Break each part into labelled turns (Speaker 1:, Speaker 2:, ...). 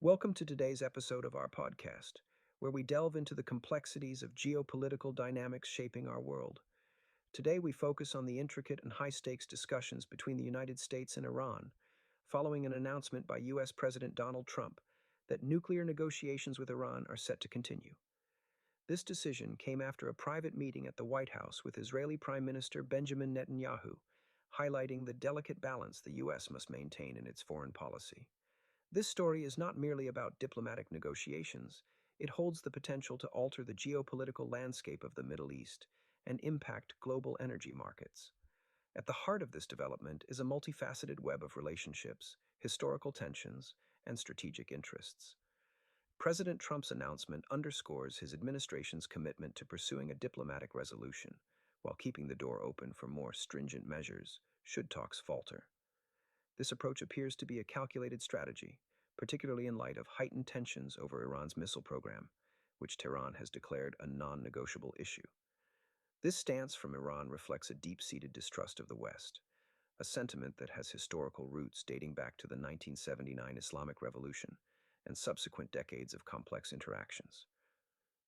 Speaker 1: Welcome to today's episode of our podcast, where we delve into the complexities of geopolitical dynamics shaping our world. Today, we focus on the intricate and high stakes discussions between the United States and Iran, following an announcement by U.S. President Donald Trump that nuclear negotiations with Iran are set to continue. This decision came after a private meeting at the White House with Israeli Prime Minister Benjamin Netanyahu, highlighting the delicate balance the U.S. must maintain in its foreign policy. This story is not merely about diplomatic negotiations, it holds the potential to alter the geopolitical landscape of the Middle East and impact global energy markets. At the heart of this development is a multifaceted web of relationships, historical tensions, and strategic interests. President Trump's announcement underscores his administration's commitment to pursuing a diplomatic resolution, while keeping the door open for more stringent measures should talks falter. This approach appears to be a calculated strategy, particularly in light of heightened tensions over Iran's missile program, which Tehran has declared a non-negotiable issue. This stance from Iran reflects a deep-seated distrust of the West, a sentiment that has historical roots dating back to the 1979 Islamic Revolution and subsequent decades of complex interactions.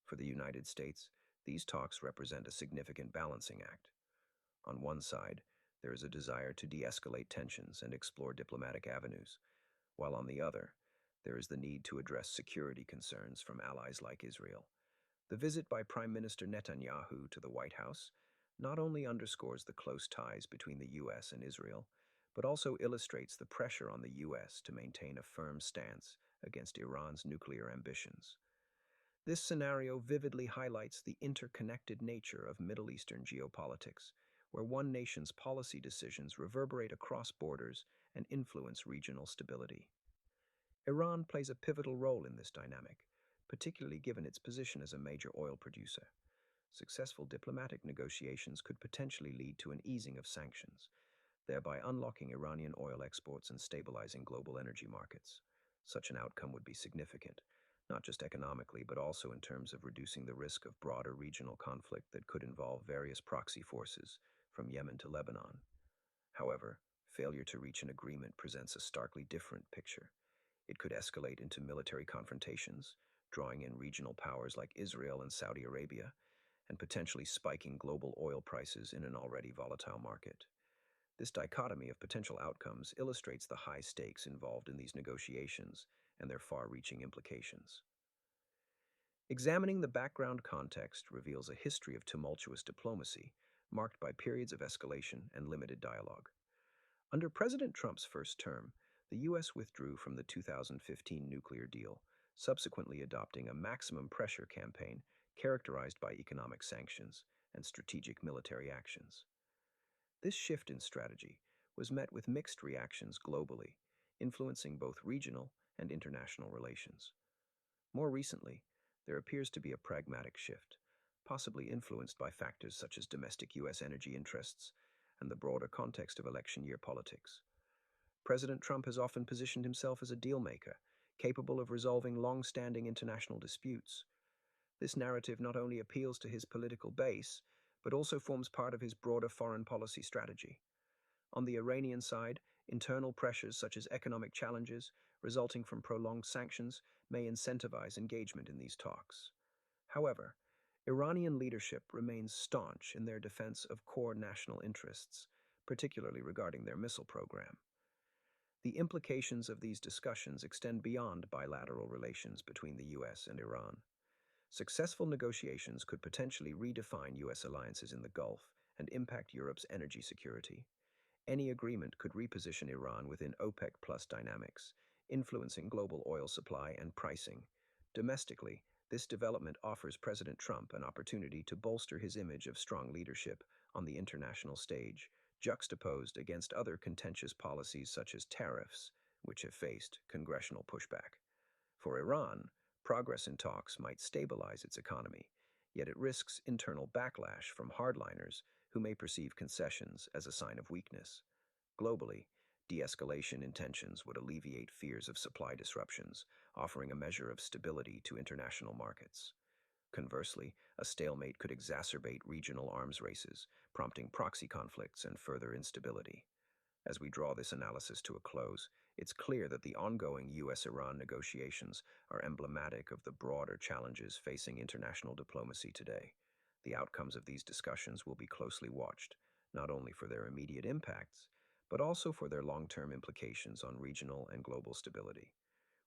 Speaker 1: For the United States, these talks represent a significant balancing act. On one side, there is a desire to de-escalate tensions and explore diplomatic avenues, while on the other, there is the need to address security concerns from allies like Israel. The visit by Prime Minister Netanyahu to the White House not only underscores the close ties between the U.S. and Israel, but also illustrates the pressure on the U.S. to maintain a firm stance against Iran's nuclear ambitions. This scenario vividly highlights the interconnected nature of Middle Eastern geopolitics, where one nation's policy decisions reverberate across borders and influence regional stability. Iran plays a pivotal role in this dynamic, particularly given its position as a major oil producer. Successful diplomatic negotiations could potentially lead to an easing of sanctions, thereby unlocking Iranian oil exports and stabilizing global energy markets. Such an outcome would be significant, not just economically, but also in terms of reducing the risk of broader regional conflict that could involve various proxy forces, from Yemen to Lebanon. However, failure to reach an agreement presents a starkly different picture. It could escalate into military confrontations, drawing in regional powers like Israel and Saudi Arabia, and potentially spiking global oil prices in an already volatile market. This dichotomy of potential outcomes illustrates the high stakes involved in these negotiations and their far-reaching implications. Examining the background context reveals a history of tumultuous diplomacy, marked by periods of escalation and limited dialogue. Under President Trump's first term, the U.S. withdrew from the 2015 nuclear deal, subsequently adopting a maximum pressure campaign characterized by economic sanctions and strategic military actions. This shift in strategy was met with mixed reactions globally, influencing both regional and international relations. More recently, there appears to be a pragmatic shift, possibly influenced by factors such as domestic U.S. energy interests and the broader context of election year politics. President Trump has often positioned himself as a deal-maker, capable of resolving long-standing international disputes. This narrative not only appeals to his political base, but also forms part of his broader foreign policy strategy. On the Iranian side, internal pressures such as economic challenges resulting from prolonged sanctions may incentivize engagement in these talks. However, Iranian leadership remains staunch in their defense of core national interests, particularly regarding their missile program. The implications of these discussions extend beyond bilateral relations between the U.S. and Iran. Successful negotiations could potentially redefine U.S. alliances in the Gulf and impact Europe's energy security. Any agreement could reposition Iran within OPEC+ dynamics, influencing global oil supply and pricing. Domestically, this development offers President Trump an opportunity to bolster his image of strong leadership on the international stage, juxtaposed against other contentious policies such as tariffs, which have faced congressional pushback. For Iran, progress in talks might stabilize its economy, yet it risks internal backlash from hardliners who may perceive concessions as a sign of weakness. Globally, de-escalation intentions would alleviate fears of supply disruptions, offering a measure of stability to international markets. Conversely, a stalemate could exacerbate regional arms races, prompting proxy conflicts and further instability. As we draw this analysis to a close, It's clear that the ongoing US-Iran negotiations are emblematic of the broader challenges facing international diplomacy today. The outcomes of these discussions will be closely watched, not only for their immediate impacts, but also for their long-term implications on regional and global stability.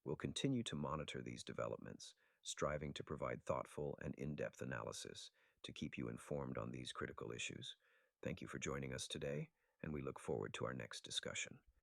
Speaker 1: We'll continue to monitor these developments, striving to provide thoughtful and in-depth analysis to keep you informed on these critical issues. Thank you for joining us today, and we look forward to our next discussion.